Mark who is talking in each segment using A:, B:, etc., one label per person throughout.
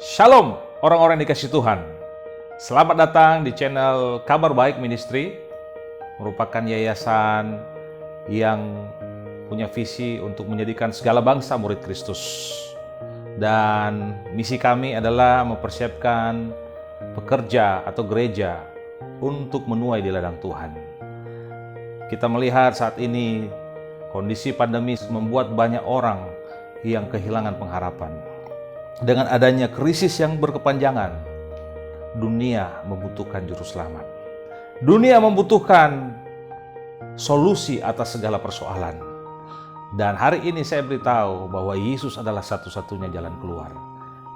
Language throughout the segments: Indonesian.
A: Shalom orang-orang yang dikasihi Tuhan. Selamat datang di channel Kabar Baik Ministry, merupakan yayasan yang punya visi untuk menjadikan segala bangsa murid Kristus. Dan misi kami adalah mempersiapkan pekerja atau gereja untuk menuai di ladang Tuhan. Kita melihat saat ini kondisi pandemi membuat banyak orang yang kehilangan pengharapan. Dengan adanya krisis yang berkepanjangan, dunia membutuhkan juru selamat. Dunia membutuhkan solusi atas segala persoalan. Dan hari ini saya beritahu bahwa Yesus adalah satu-satunya jalan keluar.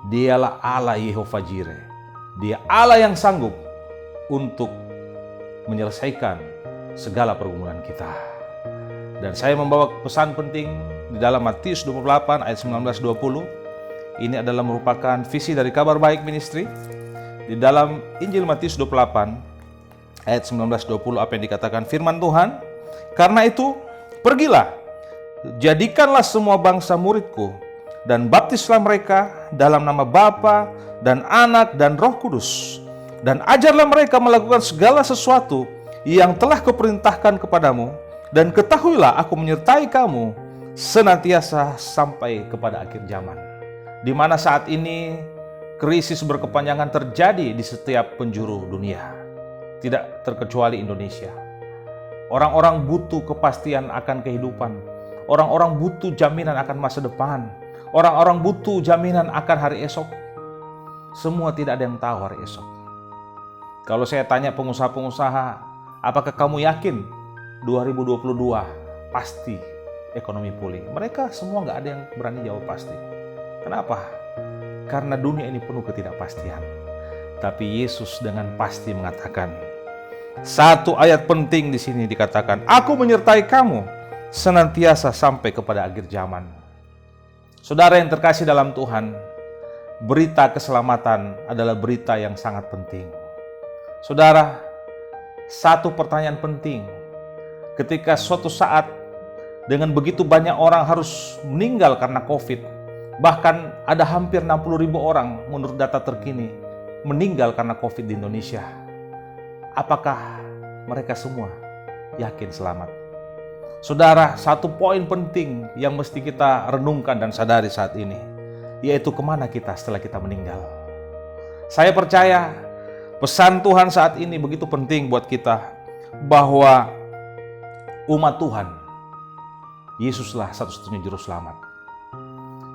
A: Dialah Allah Yehovah Jireh. Dia Allah yang sanggup untuk menyelesaikan segala pergumulan kita. Dan saya membawa pesan penting di dalam Matius 28 ayat 19-20. Ini adalah merupakan visi dari Kabar Baik Ministry. Di dalam Injil Matius 28 ayat 19-20 apa yang dikatakan firman Tuhan, "Karena itu, pergilah, jadikanlah semua bangsa muridku, dan baptislah mereka dalam nama Bapa dan Anak dan Roh Kudus, dan ajarlah mereka melakukan segala sesuatu yang telah kuperintahkan kepadamu, dan ketahuilah aku menyertai kamu senantiasa sampai kepada akhir zaman." Di mana saat ini krisis berkepanjangan terjadi di setiap penjuru dunia, tidak terkecuali Indonesia. Orang-orang butuh kepastian akan kehidupan, orang-orang butuh jaminan akan masa depan, orang-orang butuh jaminan akan hari esok. Semua tidak ada yang tahu hari esok. Kalau saya tanya pengusaha-pengusaha, apakah kamu yakin 2022 pasti ekonomi pulih? Mereka semua nggak ada yang berani jawab pasti. Kenapa? Karena dunia ini penuh ketidakpastian. Tapi Yesus dengan pasti mengatakan, satu ayat penting di sini dikatakan, "Aku menyertai kamu senantiasa sampai kepada akhir zaman." Saudara yang terkasih dalam Tuhan, berita keselamatan adalah berita yang sangat penting. Saudara, satu pertanyaan penting. Ketika suatu saat dengan begitu banyak orang harus meninggal karena COVID, bahkan ada hampir 60.000 orang menurut data terkini meninggal karena COVID di Indonesia. Apakah mereka semua yakin selamat? Saudara, satu poin penting yang mesti kita renungkan dan sadari saat ini, yaitu kemana kita setelah kita meninggal. Saya percaya pesan Tuhan saat ini begitu penting buat kita, bahwa umat Tuhan, Yesuslah satu-satunya juru selamat.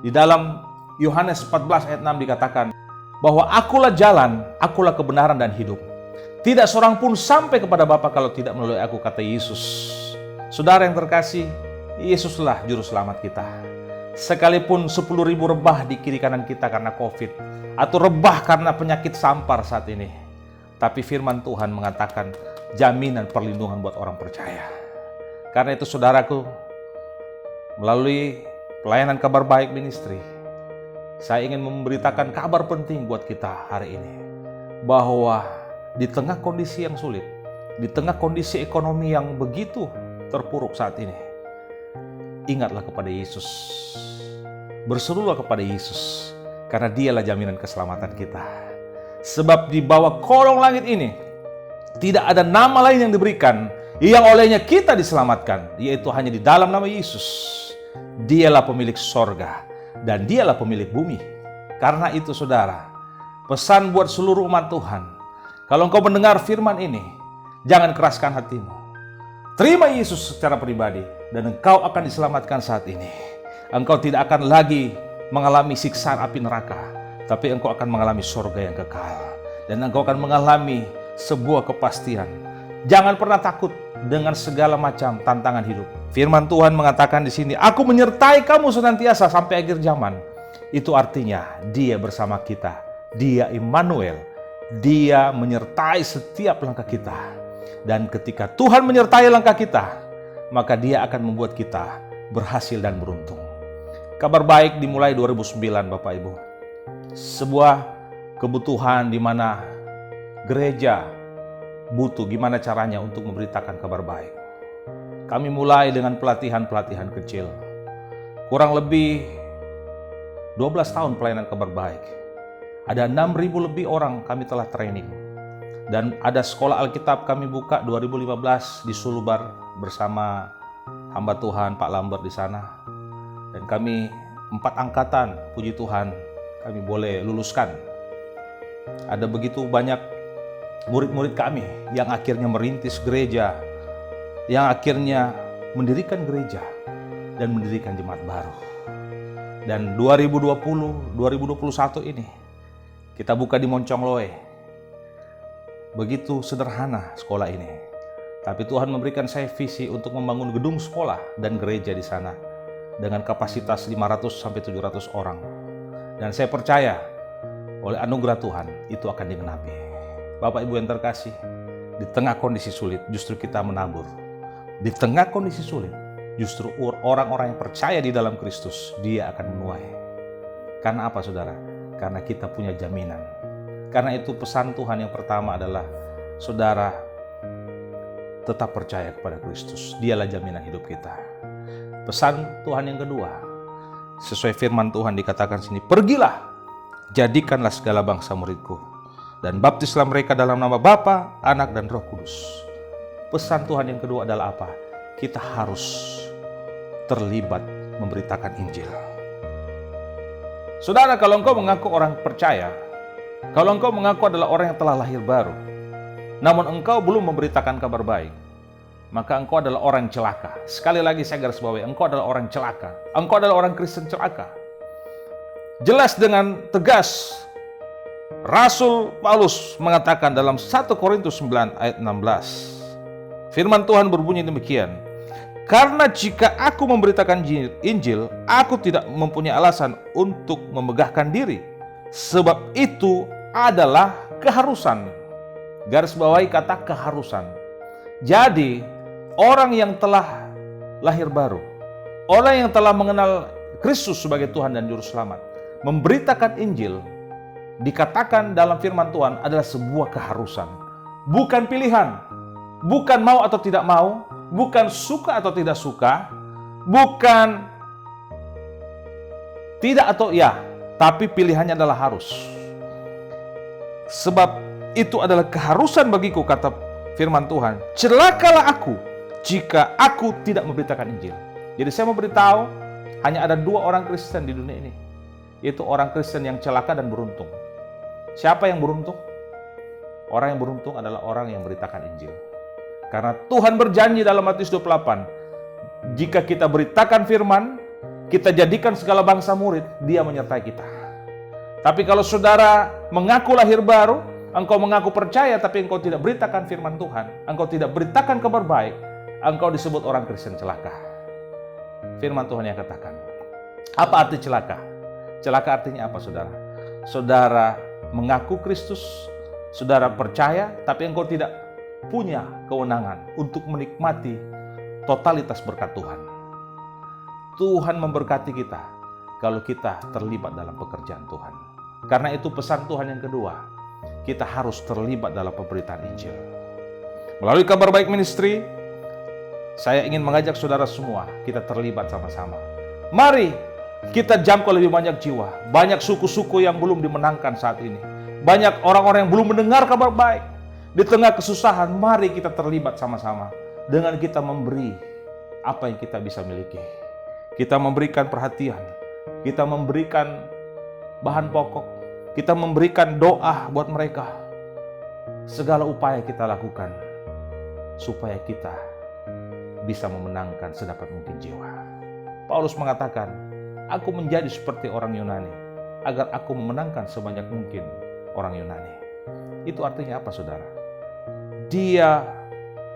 A: Di dalam Yohanes 14 ayat 6 dikatakan bahwa akulah jalan, akulah kebenaran dan hidup. Tidak seorang pun sampai kepada Bapa kalau tidak melalui aku, kata Yesus. Saudara yang terkasih, Yesuslah juru selamat kita. Sekalipun 10.000 rebah di kiri kanan kita karena COVID, atau rebah karena penyakit sampar saat ini, tapi firman Tuhan mengatakan jaminan perlindungan buat orang percaya. Karena itu saudaraku, melalui pelayanan Kabar Baik Ministry, saya ingin memberitakan kabar penting buat kita hari ini, bahwa di tengah kondisi yang sulit, di tengah kondisi ekonomi yang begitu terpuruk saat ini, ingatlah kepada Yesus, berserulah kepada Yesus, karena Dialah jaminan keselamatan kita. Sebab di bawah kolong langit ini tidak ada nama lain yang diberikan yang olehnya kita diselamatkan, yaitu hanya di dalam nama Yesus. Dialah pemilik sorga dan Dialah pemilik bumi. Karena itu saudara, pesan buat seluruh umat Tuhan, kalau engkau mendengar firman ini, jangan keraskan hatimu. Terima Yesus secara pribadi dan engkau akan diselamatkan saat ini. Engkau tidak akan lagi mengalami siksaan api neraka, tapi engkau akan mengalami sorga yang kekal. Dan engkau akan mengalami sebuah kepastian. Jangan pernah takut dengan segala macam tantangan hidup. Firman Tuhan mengatakan di sini, "Aku menyertai kamu senantiasa sampai akhir zaman." Itu artinya Dia bersama kita. Dia Immanuel. Dia menyertai setiap langkah kita. Dan ketika Tuhan menyertai langkah kita, maka Dia akan membuat kita berhasil dan beruntung. Kabar Baik dimulai 2009, Bapak Ibu. Sebuah kebutuhan di mana gereja butuh gimana caranya untuk memberitakan kabar baik. Kami mulai dengan pelatihan-pelatihan kecil. Kurang lebih 12 tahun pelayanan kabar baik. Ada 6.000 lebih orang kami telah training. Dan ada sekolah Alkitab kami buka 2015 di Sulubar bersama hamba Tuhan Pak Lambert di sana. Dan kami 4 angkatan, puji Tuhan, kami boleh luluskan. Ada begitu banyak murid-murid kami yang akhirnya merintis gereja, yang akhirnya mendirikan gereja dan mendirikan jemaat baru. Dan 2020-2021 ini kita buka di Moncongloe. Begitu sederhana sekolah ini. Tapi Tuhan memberikan saya visi untuk membangun gedung sekolah dan gereja di sana dengan kapasitas 500 sampai 700 orang. Dan saya percaya oleh anugerah Tuhan itu akan digenapi. Bapak Ibu yang terkasih, di tengah kondisi sulit justru kita menabur. Di tengah kondisi sulit justru orang-orang yang percaya di dalam Kristus, dia akan menuai. Karena apa saudara? Karena kita punya jaminan. Karena itu pesan Tuhan yang pertama adalah, saudara tetap percaya kepada Kristus. Dialah jaminan hidup kita. Pesan Tuhan yang kedua, sesuai firman Tuhan dikatakan sini, pergilah, jadikanlah segala bangsa muridku, dan baptislah mereka dalam nama Bapa, Anak, dan Roh Kudus. Pesan Tuhan yang kedua adalah apa? Kita harus terlibat memberitakan Injil. Saudara, kalau engkau mengaku orang percaya, kalau engkau mengaku adalah orang yang telah lahir baru, namun engkau belum memberitakan kabar baik, maka engkau adalah orang celaka. Sekali lagi saya garis bawahi, engkau adalah orang celaka. Engkau adalah orang Kristen celaka. Jelas dengan tegas, Rasul Paulus mengatakan dalam 1 Korintus 9 ayat 16. Firman Tuhan berbunyi demikian, karena jika aku memberitakan Injil, aku tidak mempunyai alasan untuk memegahkan diri. Sebab itu adalah keharusan. Garis bawahi kata keharusan. Jadi, orang yang telah lahir baru, orang yang telah mengenal Kristus sebagai Tuhan dan Juru Selamat, memberitakan Injil, dikatakan dalam firman Tuhan adalah sebuah keharusan. Bukan pilihan, bukan mau atau tidak mau, bukan suka atau tidak suka, bukan tidak atau ya, tapi pilihannya adalah harus. Sebab itu adalah keharusan bagiku, kata firman Tuhan. Celakalah aku jika aku tidak memberitakan Injil. Jadi saya mau beritahu, hanya ada 2 orang Kristen di dunia ini, yaitu orang Kristen yang celaka dan beruntung. Siapa yang beruntung? Orang yang beruntung adalah orang yang memberitakan Injil. Karena Tuhan berjanji dalam Matius 28, jika kita beritakan firman, kita jadikan segala bangsa murid, dia menyertai kita. Tapi kalau saudara mengaku lahir baru, engkau mengaku percaya, tapi engkau tidak beritakan firman Tuhan, engkau tidak beritakan kabar baik, engkau disebut orang Kristen celaka. Firman Tuhan yang katakan. Apa arti celaka? Celaka artinya apa, saudara? Saudara mengaku Kristus, saudara percaya, tapi engkau tidak punya kewenangan untuk menikmati totalitas berkat Tuhan. Tuhan memberkati kita kalau kita terlibat dalam pekerjaan Tuhan. Karena itu pesan Tuhan yang kedua, kita harus terlibat dalam pemberitaan Injil. Melalui Kabar Baik Ministry, saya ingin mengajak saudara semua, kita terlibat sama-sama. Mari kita jangkau lebih banyak jiwa. Banyak suku-suku yang belum dimenangkan saat ini. Banyak orang-orang yang belum mendengar kabar baik. Di tengah kesusahan, mari kita terlibat sama-sama dengan kita memberi apa yang kita bisa miliki. Kita memberikan perhatian, kita memberikan bahan pokok, kita memberikan doa buat mereka. Segala upaya kita lakukan supaya kita bisa memenangkan sedapat mungkin jiwa. Paulus mengatakan, aku menjadi seperti orang Yunani agar aku memenangkan sebanyak mungkin orang Yunani. Itu artinya apa, saudara? Dia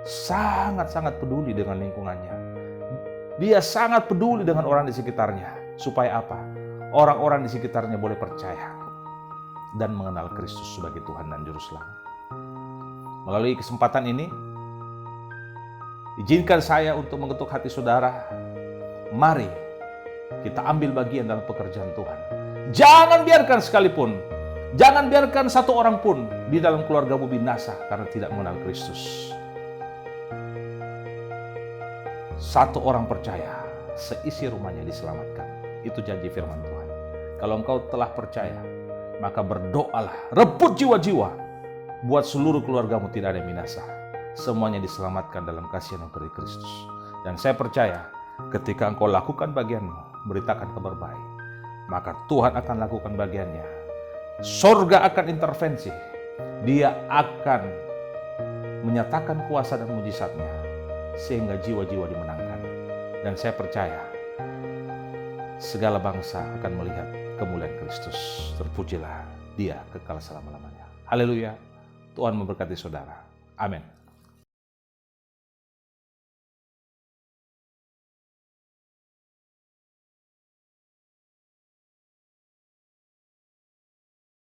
A: sangat-sangat peduli dengan lingkungannya. Dia sangat peduli dengan orang di sekitarnya. Supaya apa? Orang-orang di sekitarnya boleh percaya dan mengenal Kristus sebagai Tuhan dan Juru Selamat. Melalui kesempatan ini, izinkan saya untuk mengetuk hati saudara. Mari kita ambil bagian dalam pekerjaan Tuhan. Jangan biarkan sekalipun, jangan biarkan satu orang pun di dalam keluargamu binasa karena tidak mengenal Kristus. Satu orang percaya, seisi rumahnya diselamatkan. Itu janji firman Tuhan. Kalau engkau telah percaya, maka berdoalah, rebut jiwa-jiwa, buat seluruh keluargamu tidak ada yang binasa. Semuanya diselamatkan dalam kasih anugerah dari Kristus. Dan saya percaya ketika engkau lakukan bagianmu, beritakan kabar baik, maka Tuhan akan lakukan bagiannya. Sorga akan intervensi. Dia akan menyatakan kuasa dan mujizatnya sehingga jiwa-jiwa dimenangkan. Dan saya percaya segala bangsa akan melihat kemuliaan Kristus. Terpujilah Dia kekal selama-lamanya. Haleluya. Tuhan memberkati saudara. Amin.